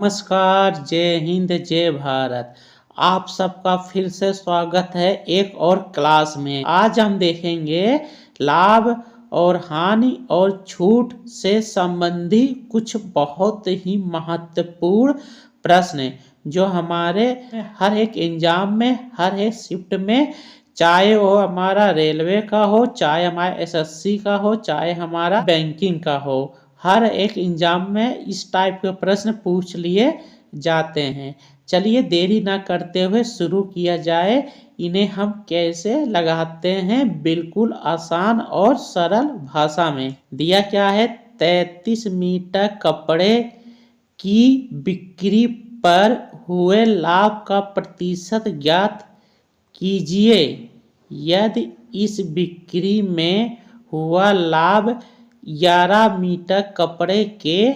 नमस्कार, जय हिंद, जय भारत। आप सबका फिर से स्वागत है एक और क्लास में। आज हम देखेंगे लाभ और हानि और छूट से संबंधी कुछ बहुत ही महत्वपूर्ण प्रश्न जो हमारे हर एक एग्जाम में, हर एक शिफ्ट में, चाहे वो हमारा रेलवे का हो, चाहे हमारा एसएससी का हो, चाहे हमारा बैंकिंग का हो, हर एक एग्जाम में इस टाइप के प्रश्न पूछ लिए जाते हैं। चलिए देरी ना करते हुए शुरू किया जाए। इन्हें हम कैसे लगाते हैं बिल्कुल आसान और सरल भाषा में। दिया क्या है, 33 मीटर कपड़े की बिक्री पर हुए लाभ का प्रतिशत ज्ञात कीजिए। यदि इस बिक्री में हुआ लाभ 11 मीटर कपड़े के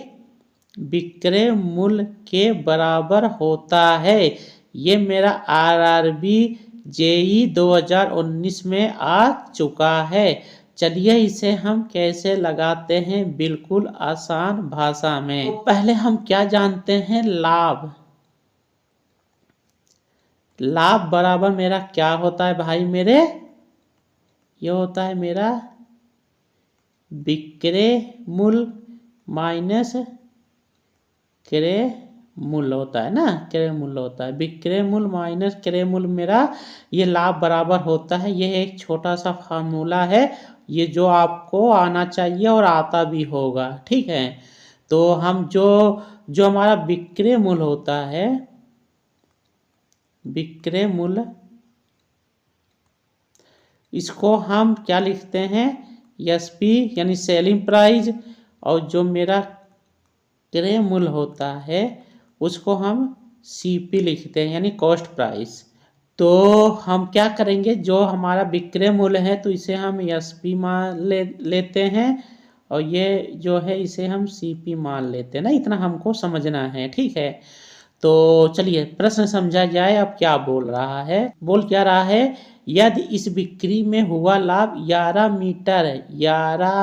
विक्रय मूल्य के बराबर होता है। ये मेरा आरआरबी जेई 2019 में आ चुका है। चलिए इसे हम कैसे लगाते हैं बिल्कुल आसान भाषा में। तो पहले हम क्या जानते हैं, लाभ। लाभ बराबर मेरा क्या होता है भाई मेरे, ये होता है मेरा विक्रय मूल्य माइनस क्रय मूल्य होता है ना, क्रय मूल्य होता है। विक्रय मूल्य माइनस क्रय मूल्य मेरा ये लाभ बराबर होता है। ये एक छोटा सा फार्मूला है, ये जो आपको आना चाहिए और आता भी होगा, ठीक है। तो हम जो हमारा विक्रय मूल्य होता है, विक्रय मूल्य, इसको हम क्या लिखते हैं, एसपी यानी सेलिंग प्राइस, और जो मेरा क्रय मूल्य होता है उसको हम सीपी लिखते हैं यानी कॉस्ट प्राइस। तो हम क्या करेंगे, जो हमारा विक्रय मूल्य है तो इसे हम एसपी मान लेते हैं, और ये जो है इसे हम सीपी मान लेते हैं ना। इतना हमको समझना है, ठीक है। तो चलिए प्रश्न समझा जाए। अब क्या बोल रहा है, बोल क्या रहा है, यदि इस बिक्री में हुआ लाभ 11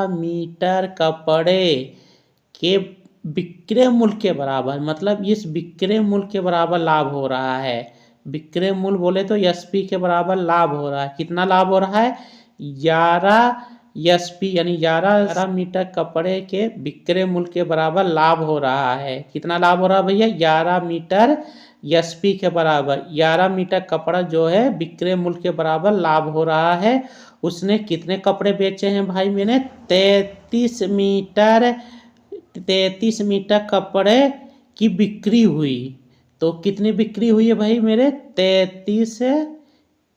मीटर कपड़े के विक्रय मूल्य के बराबर, मतलब इस विक्रय मूल्य के बराबर लाभ हो रहा है। विक्रय मूल्य बोले तो एसपी के बराबर लाभ हो रहा है। कितना लाभ हो रहा है, 11 एसपी यानी 11 मीटर कपड़े के विक्रय मूल्य के बराबर लाभ हो रहा है। कितना लाभ हो रहा है भैया, 11 मीटर एसपी के बराबर। 11 मीटर कपड़ा जो है विक्रय मूल्य के बराबर लाभ हो रहा है। उसने कितने कपड़े बेचे हैं भाई, मैंने 33 मीटर कपड़े की बिक्री हुई। तो कितनी बिक्री हुई है भाई मेरे, 33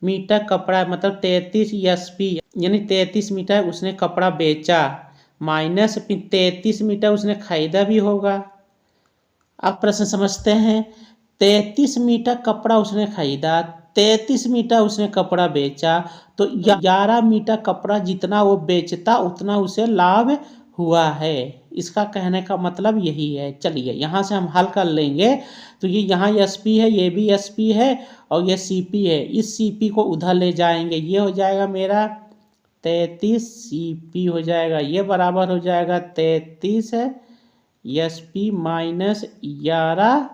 मीटर कपड़ा, मतलब 33 एसपी यानी 33 मीटर उसने कपड़ा बेचा, माइनस 33 मीटर उसने खरीदा भी होगा। अब प्रश्न समझते हैं, 33 मीटर कपड़ा उसने खरीदा, 33 मीटर उसने कपड़ा बेचा, तो 11 मीटर कपड़ा जितना वो बेचता उतना उसे लाभ हुआ है। इसका कहने का मतलब यही है। चलिए यहाँ से हम हल कर लेंगे। तो ये यहाँ एसपी है, ये भी एसपी है, और ये सीपी है। इस सीपी को उधर ले जाएंगे, ये हो जाएगा मेरा 33 सीपी हो जाएगा, ये बराबर हो जाएगा 33 एसपी माइनस 11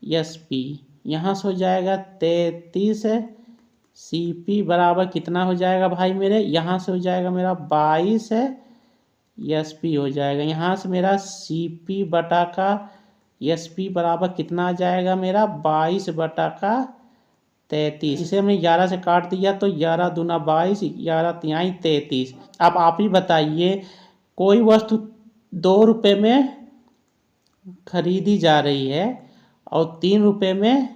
एसपी। यहाँ से हो जाएगा 33 सीपी बराबर कितना हो जाएगा भाई मेरे, यहाँ से हो जाएगा मेरा 22 एसपी हो जाएगा। यहाँ से मेरा सीपी बटा का एसपी बराबर कितना आ जाएगा मेरा, 22 बटा का 33। इसे हमने 11 से काट दिया तो 11 दूना 22, 11 तिहाई 33। अब आप ही बताइए, कोई वस्तु 2 रुपये में खरीदी जा रही है और 3 रुपये में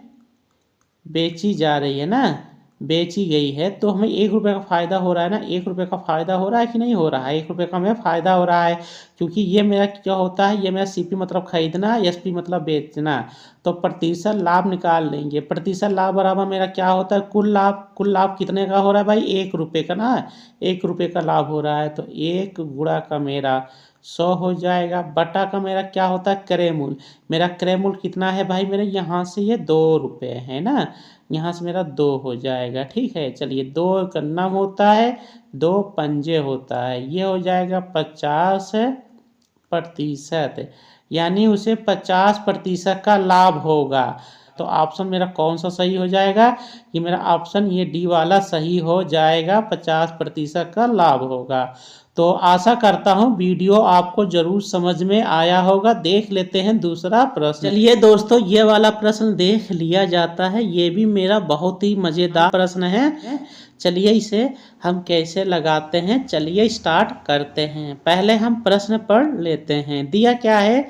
बेची जा रही है ना, बेची गई है, तो हमें 1 रुपये का फ़ायदा हो रहा है ना। 1 रुपये का फ़ायदा हो रहा है कि नहीं हो रहा है, 1 रुपये का हमें फ़ायदा हो रहा है, क्योंकि ये मेरा क्या होता है, ये मेरा सीपी मतलब खरीदना, एसपी मतलब बेचना। तो प्रतिशत लाभ निकाल लेंगे। प्रतिशत लाभ बराबर मेरा क्या होता है, कुल लाभ। कुल लाभ कितने का हो रहा है भाई, 1 रुपये का ना, 1 रुपये का लाभ हो रहा है। तो 1 गुणा का मेरा 100 हो जाएगा, बटा का मेरा क्या होता है, क्रय मूल्य। मेरा क्रय मूल्य कितना है भाई मेरे, यहाँ से ये 2 रुपये है ना, यहाँ से मेरा 2 हो जाएगा, ठीक है। चलिए 2 का नम होता है, 2 पंजे होता है, ये हो जाएगा 50%। यानी उसे 50% का लाभ होगा। तो ऑप्शन मेरा कौन सा सही हो जाएगा? कि मेरा ऑप्शन ये डी वाला सही हो जाएगा, 50% का लाभ होगा। तो आशा करता हूँ वीडियो आपको जरूर समझ में आया होगा। देख लेते हैं दूसरा प्रश्न। चलिए दोस्तों, ये वाला प्रश्न देख लिया जाता है। ये भी मेरा बहुत ही मजेदार प्रश्न है। चलिए इसे हम कैसे लगाते हैं, चलिए स्टार्ट करते हैं। पहले हम प्रश्न पढ़ लेते हैं। दिया क्या है?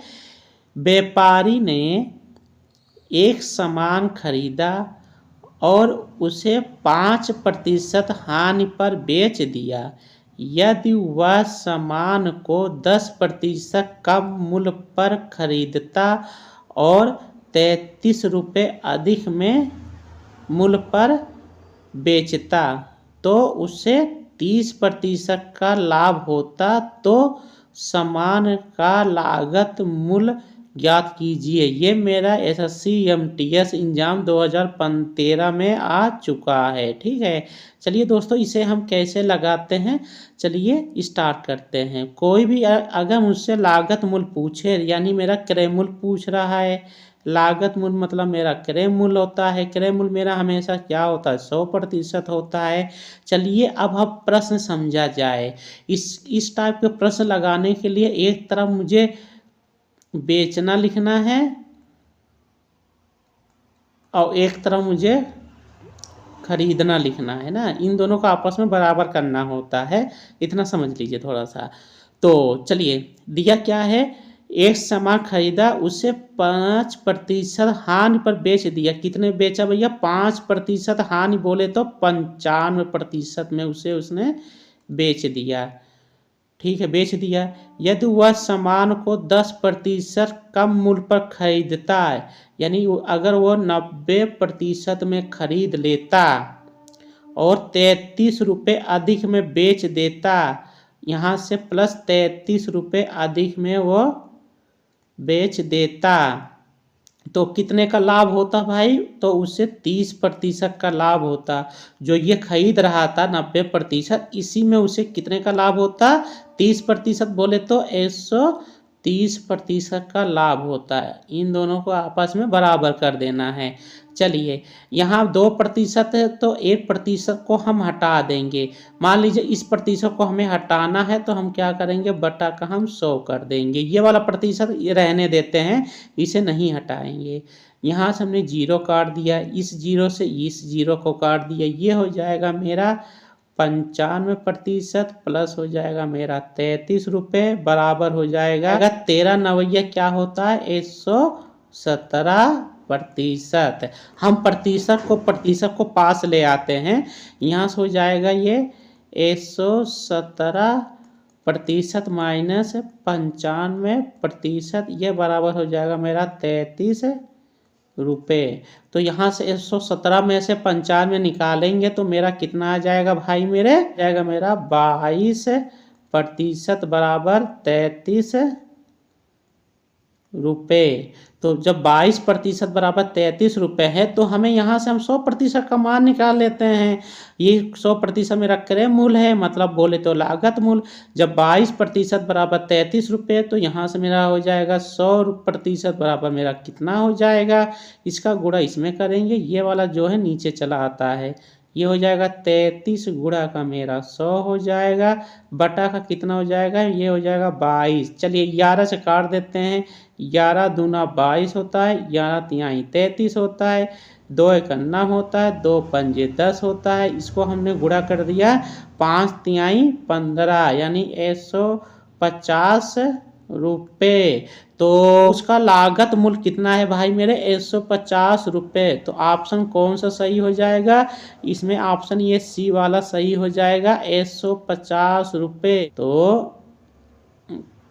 व्यापारी ने एक सामान खरीदा और उसे 5% हानि पर बेच दिया। यदि वह सामान को 10% कम मूल्य पर खरीदता और 33 रुपये अधिक में मूल्य पर बेचता तो उसे 30% का लाभ होता। तो सामान का लागत मूल्य ज्ञात कीजिए। ये मेरा SSC MTS एग्जाम 2013 में आ चुका है। ठीक है, चलिए दोस्तों इसे हम कैसे लगाते हैं, चलिए स्टार्ट करते हैं। कोई भी अगर मुझसे लागत मूल्य पूछे, यानी मेरा क्रय मूल्य पूछ रहा है। लागत मूल्य मतलब मेरा क्रय मूल्य होता है। क्रय मूल्य मेरा हमेशा क्या होता है? 100% होता है। चलिए अब हम प्रश्न समझा जाए। इस टाइप के प्रश्न लगाने के लिए एक तरफ मुझे बेचना लिखना है और एक तरफ मुझे खरीदना लिखना है ना। इन दोनों को आपस में बराबर करना होता है, इतना समझ लीजिए थोड़ा सा। तो चलिए, दिया क्या है? एक सामान खरीदा, उसे 5% हानि पर बेच दिया। कितने बेचा भैया? 5% हानि बोले तो 95% में उसे उसने बेच दिया। ठीक है, बेच दिया। यदि वह सामान को 10% कम मूल्य पर खरीदता है, यानी अगर वो 90% में खरीद लेता और 33 रुपये अधिक में बेच देता, यहाँ से प्लस 33 रुपये अधिक में वो बेच देता तो कितने का लाभ होता भाई? तो उससे 30% का लाभ होता। जो ये खरीद रहा था 90%, इसी में उसे कितने का लाभ होता? 30% बोले तो 130% का लाभ होता है। इन दोनों को आपस में बराबर कर देना है। चलिए, यहाँ 2% है तो 1% को हम हटा देंगे। मान लीजिए इस प्रतिशत को हमें हटाना है तो हम क्या करेंगे? बटा का हम 100 कर देंगे। ये वाला प्रतिशत रहने देते हैं, इसे नहीं हटाएंगे। यहाँ से हमने 0 काट दिया, इस 0 से इस 0 को काट दिया। ये हो जाएगा मेरा 95% प्लस हो जाएगा मेरा 33 रुपये बराबर हो जाएगा। अगर 13 नवैया क्या होता है? 117%। हम प्रतिशत को पास ले आते हैं। यहाँ से हो जाएगा ये 117% माइनस 95%, ये बराबर हो जाएगा मेरा 33 रुपये। तो यहाँ से 117 में से 95 निकालेंगे तो मेरा कितना आ जाएगा भाई? मेरे जाएगा मेरा 22% बराबर 33 रुपये। तो जब 22% बराबर 33 रुपये है तो हमें यहाँ से हम 100% का मान निकाल लेते हैं। ये 100% मेरा क्रय मूल्य है, मतलब बोले तो लागत मूल्य। जब 22% बराबर 33 रुपये तो यहाँ से मेरा हो जाएगा 100% बराबर मेरा कितना हो जाएगा? इसका गुणा इसमें करेंगे, ये वाला जो है नीचे चला आता है। ये हो जाएगा 33 गुणा का मेरा 100 हो जाएगा, बटा का कितना हो जाएगा? ये हो जाएगा 22। चलिए 11 से काट देते हैं। 11 दूना 22 होता है, 11 तिहाई 33 होता है, 2 एक 9 होता है, 2 पंजे 10 होता है। इसको हमने गुणा कर दिया 5 तिहाई 15, यानी 150 रुपये। तो उसका लागत मूल्य कितना है भाई मेरे? 150 रुपये। तो ऑप्शन कौन सा सही हो जाएगा? इसमें ऑप्शन ये सी वाला सही हो जाएगा, 150 रुपये।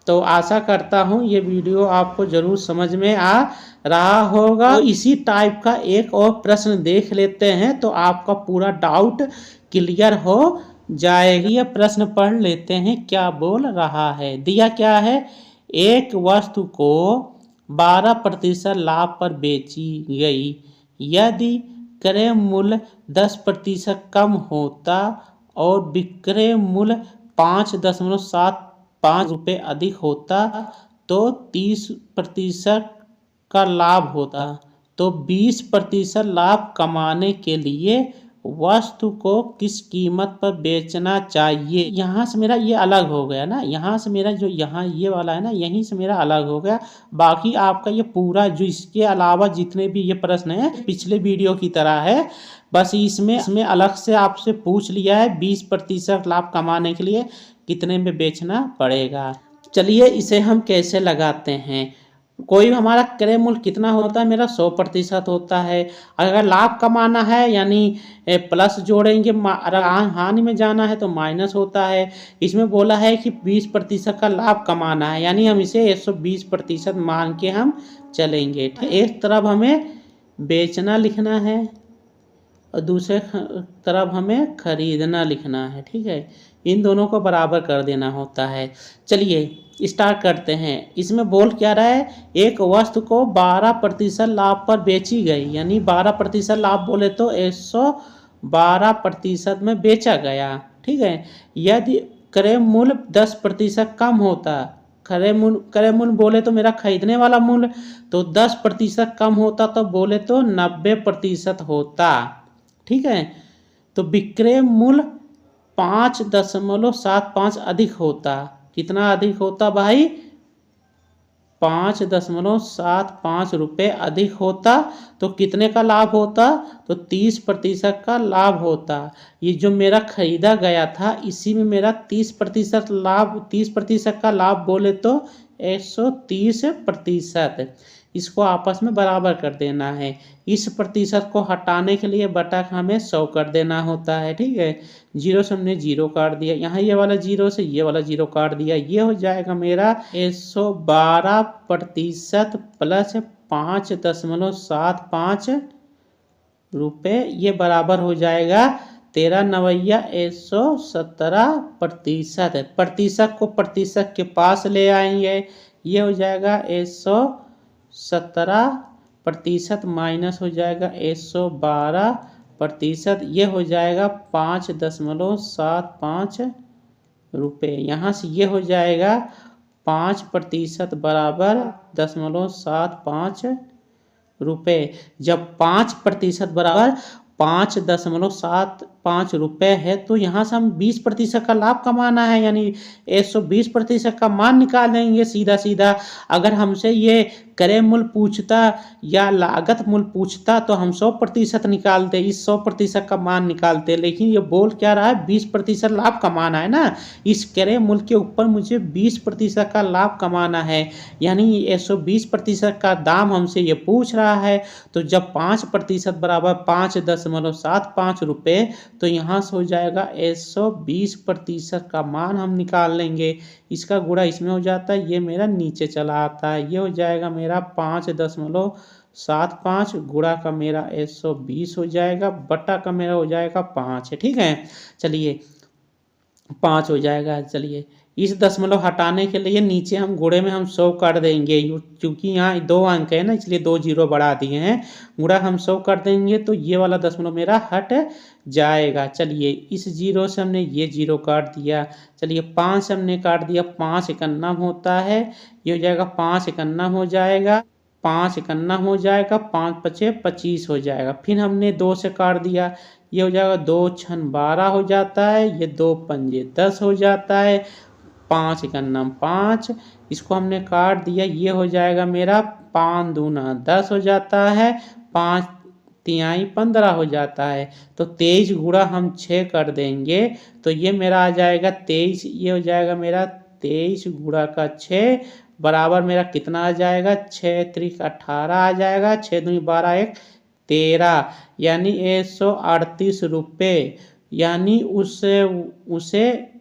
तो आशा करता हूँ ये वीडियो आपको ज़रूर समझ में आ रहा होगा। तो इसी टाइप का एक और प्रश्न देख लेते हैं तो आपका पूरा डाउट क्लियर हो जाएगा। ये प्रश्न पढ़ लेते हैं क्या बोल रहा है। दिया क्या है? एक वस्तु को 12% लाभ पर बेची गई। यदि क्रय मूल्य 10% कम होता और विक्रय मूल्य 5.75 रुपये अधिक होता तो 30% का लाभ होता। तो 20% लाभ कमाने के लिए वस्तु को किस कीमत पर बेचना चाहिए। यहाँ से मेरा ये अलग हो गया ना, यहाँ से मेरा जो यहाँ ये वाला है ना, यहीं से मेरा अलग हो गया। बाकी आपका ये पूरा जो इसके अलावा जितने भी ये प्रश्न है पिछले वीडियो की तरह है, बस इसमें अलग से आपसे पूछ लिया है 20% लाभ कमाने के लिए कितने में बेचना पड़ेगा। चलिए इसे हम कैसे लगाते हैं। कोई हमारा क्रय मूल्य कितना होता है, मेरा 100% होता है। अगर लाभ कमाना है यानी प्लस जोड़ेंगे, अगर हानि में जाना है तो माइनस होता है। इसमें बोला है कि 20% का लाभ कमाना है, यानी हम इसे 120% मान के हम चलेंगे। एक तरफ हमें बेचना लिखना है और दूसरे तरफ हमें खरीदना लिखना है। ठीक है, इन दोनों को बराबर कर देना होता है। चलिए स्टार्ट करते हैं। इसमें बोल क्या रहा है, एक वस्तु को 12% लाभ पर बेची गई, यानी 12% लाभ बोले तो 112% में बेचा गया। ठीक है, यदि क्रय मूल्य 10% कम होता, क्रय मूल्य बोले तो मेरा खरीदने वाला मूल्य, तो 10% कम होता तो बोले तो 90% होता। ठीक है, तो विक्रय मूल्य 5.75 अधिक होता। कितना अधिक होता भाई, 5.75 रुपये अधिक होता। तो कितने का लाभ होता, तो 30% का लाभ होता। ये जो मेरा खरीदा गया था इसी में मेरा 30% लाभ, 30% का लाभ बोले तो 130%। इसको आपस में बराबर कर देना है। इस प्रतिशत को हटाने के लिए बटा का हमें 100 कर देना होता है। ठीक है, 0 से हमने 0 काट दिया, यहाँ ये वाला 0 से ये वाला 0 काट दिया। ये हो जाएगा मेरा 112% प्लस 5.75 रुपये, ये बराबर हो जाएगा 13 नवैया 117%। प्रतिशत को प्रतिशत के पास ले आएंगे, ये हो जाएगा 117% माइनस हो जाएगा 112%, ये हो जाएगा 5.75 रुपये। यहाँ से ये हो जाएगा 5% बराबर 0.75 रुपये। जब 5% बराबर 5.75 रुपये है तो यहाँ से हम 20% का लाभ कमाना है, यानी 120% का मान निकाल देंगे सीधा सीधा। अगर हमसे ये क्रय मूल्य पूछता या लागत मूल्य पूछता तो हम 100% निकालते, इस 100% का मान निकालते। लेकिन ये बोल क्या रहा है, 20% लाभ कमाना है ना, इस क्रय मूल्य के ऊपर मुझे 20% का लाभ कमाना है, यानी 120% का दाम हमसे ये पूछ रहा है। तो जब 5% बराबर 5.75 रुपये, तो यहाँ से हो जाएगा 120% का मान हम निकाल लेंगे। इसका गुणा इसमें हो जाता है, ये मेरा नीचे चला आता है, ये हो जाएगा मेरा 5.75 गुणा का मेरा 120 हो जाएगा, बटा का मेरा हो जाएगा 5। ठीक है, चलिए 5 हो जाएगा। चलिए इस दशमलव हटाने के लिए नीचे हम गुणे में हम 100 कर देंगे, क्योंकि यहाँ 2 अंक है ना, इसलिए 2 0 बढ़ा दिए हैं। गुणा हम 100 कर देंगे तो ये वाला दशमलव मेरा हट जाएगा। चलिए इस 0 से हमने ये 0 काट दिया। चलिए 5 से हमने काट दिया, 5 51 होता है, ये हो जाएगा 5 51 हो जाएगा, 5 51 हो जाएगा, 5 5 25 हो जाएगा। फिर हमने 2 से काट दिया, ये हो जाएगा 2 6 12 हो जाता है, ये 2 5 10 हो जाता है, 5 51 5, इसको हमने काट दिया, ये हो जाएगा मेरा 5 दूना 10 हो जाता है, 5 तिहाई 15 हो जाता है। तो 23 गुणा हम 6 कर देंगे तो ये मेरा आ जाएगा 23, ये हो जाएगा मेरा 23 गुणा का 6 बराबर मेरा कितना आ जाएगा, 6 त्रिक 18 आ जाएगा, 6 दूनी 12 1 13, यानी 138 रुपये। यानी उसे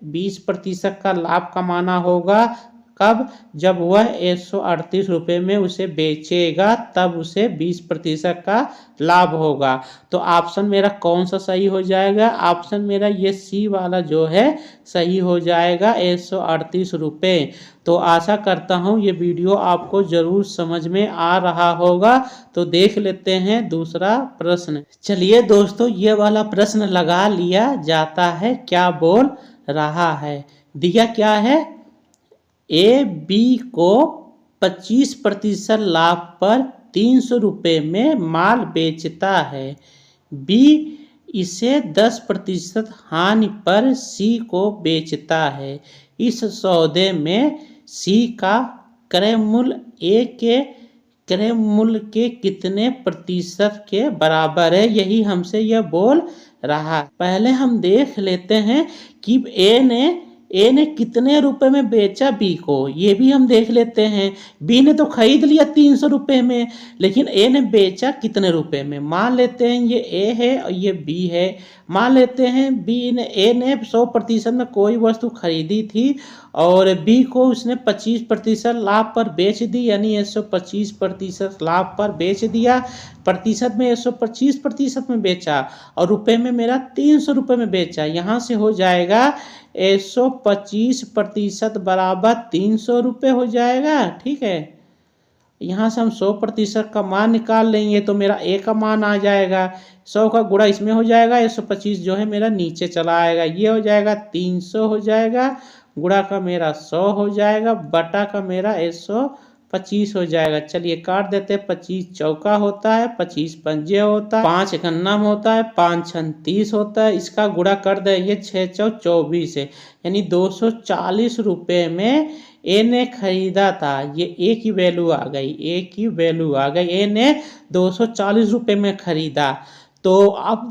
20% का लाभ कमाना होगा। कब, जब वह 138 रुपये में उसे बेचेगा, तब उसे 20% का लाभ होगा। तो ऑप्शन मेरा कौन सा सही हो जाएगा, ऑप्शन मेरा ये सी वाला जो है सही हो जाएगा, 138 रुपये। तो आशा करता हूँ ये वीडियो आपको ज़रूर समझ में आ रहा होगा। तो देख लेते हैं दूसरा प्रश्न। चलिए दोस्तों, ये वाला प्रश्न लगा लिया जाता है, क्या बोल रहा है। दिया क्या है, ए बी को 25% लाभ पर 300 रुपये में माल बेचता है। बी इसे 10% हानि पर सी को बेचता है। इस सौदे में सी का क्रय मूल्य ए के क्रय मूल्य के कितने प्रतिशत के बराबर है, यही हमसे यह बोल रहा है। पहले हम देख लेते हैं कि ए ने कितने रुपए में बेचा बी को, ये भी हम देख लेते हैं। बी ने तो खरीद लिया 300 रुपये में, लेकिन ए ने बेचा कितने रुपए में। मान लेते हैं ये ए है और ये बी है। मान लेते हैं ए ने 100% में कोई वस्तु खरीदी थी और बी को उसने 25% लाभ पर बेच दी, यानी 125% लाभ पर बेच दिया। प्रतिशत में 125% में बेचा और रुपए में मेरा 300 रुपये में बेचा। यहाँ से हो जाएगा 125% बराबर 300 रुपये हो जाएगा। ठीक है, यहाँ से हम 100% का मान निकाल लेंगे तो मेरा ए का मान आ जाएगा। 100 का गुणा इसमें हो जाएगा, 125 जो है मेरा नीचे चला आएगा। ये हो जाएगा 300 हो जाएगा, गुणा का मेरा 100 हो जाएगा, बटा का मेरा 125 हो जाएगा। चलिए काट देते हैं। 25 चौका होता है, 25 पंजे होता है, 5 एकन्नम होता है, 5 छन 30 होता है। इसका गुणा कर देंगे, 6 चौक 24 है, यानी 240 रुपये में ए ने खरीदा था। ये ए की वैल्यू आ गई, ए की वैल्यू आ गई। ए ने 240 रुपये में खरीदा। तो आप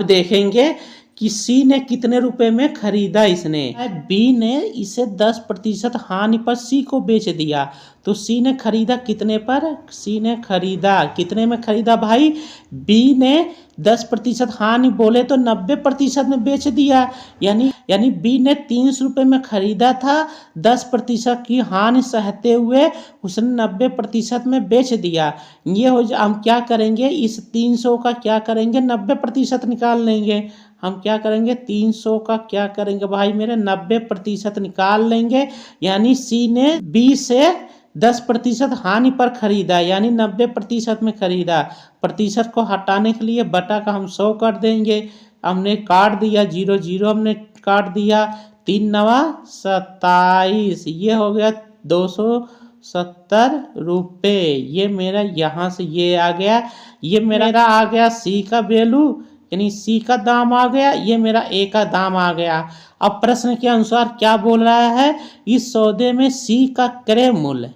देखेंगे कि सी ने कितने रुपए में खरीदा। इसने बी ने इसे 10% हानि पर सी को बेच दिया। तो सी ने खरीदा कितने पर, सी ने खरीदा कितने में खरीदा भाई। बी ने 10% हानि बोले तो 90% में बेच दिया, यानी बी ने 300 रुपये में खरीदा था, 10% की हानि सहते हुए उसने 90% में बेच दिया। ये हो हम क्या करेंगे, इस 300 का क्या करेंगे, 90% निकाल लेंगे। हम क्या करेंगे, 300 का क्या करेंगे भाई मेरे, 90% निकाल लेंगे। यानी सी ने बी से 10% हानि पर खरीदा, यानी 90% में खरीदा। प्रतिशत को हटाने के लिए बटा का हम 100 कर देंगे। हमने काट दिया, 0 0 हमने काट दिया, 3 9 27, ये हो गया 270 रुपये। ये मेरा यहाँ से ये आ गया, ये मेरा आ गया सी का वैल्यू, यानी सी का दाम आ गया, ये मेरा ए का दाम आ गया। अब प्रश्न के अनुसार क्या बोल रहा है, इस सौदे में सी का क्रय मूल्य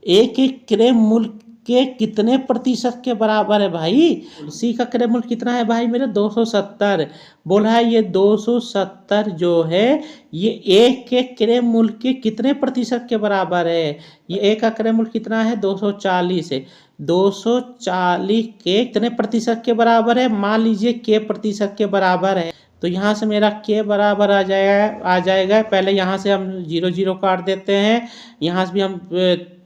ए के क्रय मूल्य के कितने प्रतिशत के बराबर है भाई। सी का क्रय मूल्य कितना है भाई मेरे, 270 बोला है। ये 270 जो है ये ए के क्रय मूल्य के कितने प्रतिशत के बराबर है। ये ए का क्रय मूल्य कितना है, 240 है। 240 के कितने प्रतिशत के बराबर है, मान लीजिए के प्रतिशत के बराबर है। तो यहाँ से मेरा के बराबर आ जाएगा। पहले यहाँ से हम 0 0 काट देते हैं, यहाँ से भी हम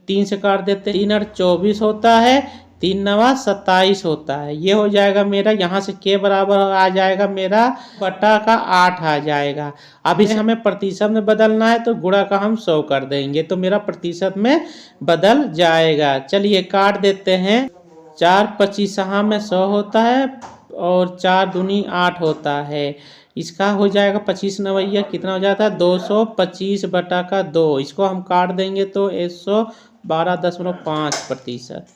3 से काट देते हैं। 3 और 24 होता है, 3 9 27 होता है। ये हो जाएगा मेरा, यहाँ से के बराबर आ जाएगा मेरा बटा का 8 आ जाएगा। अब इसे हमें प्रतिशत में बदलना है तो गुणा का हम 100 कर देंगे तो मेरा प्रतिशत में बदल जाएगा। चलिए काट देते हैं। 4 25 में 100 होता है और 4 दूनी 8 होता है। इसका हो जाएगा 25 नवैया कितना हो जाता है, 225 बटा का 2। इसको हम काट देंगे तो 112.5%।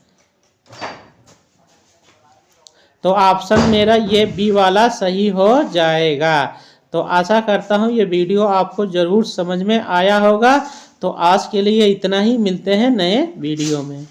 तो ऑप्शन मेरा ये बी वाला सही हो जाएगा। तो आशा करता हूँ ये वीडियो आपको ज़रूर समझ में आया होगा। तो आज के लिए इतना ही, मिलते हैं नए वीडियो में।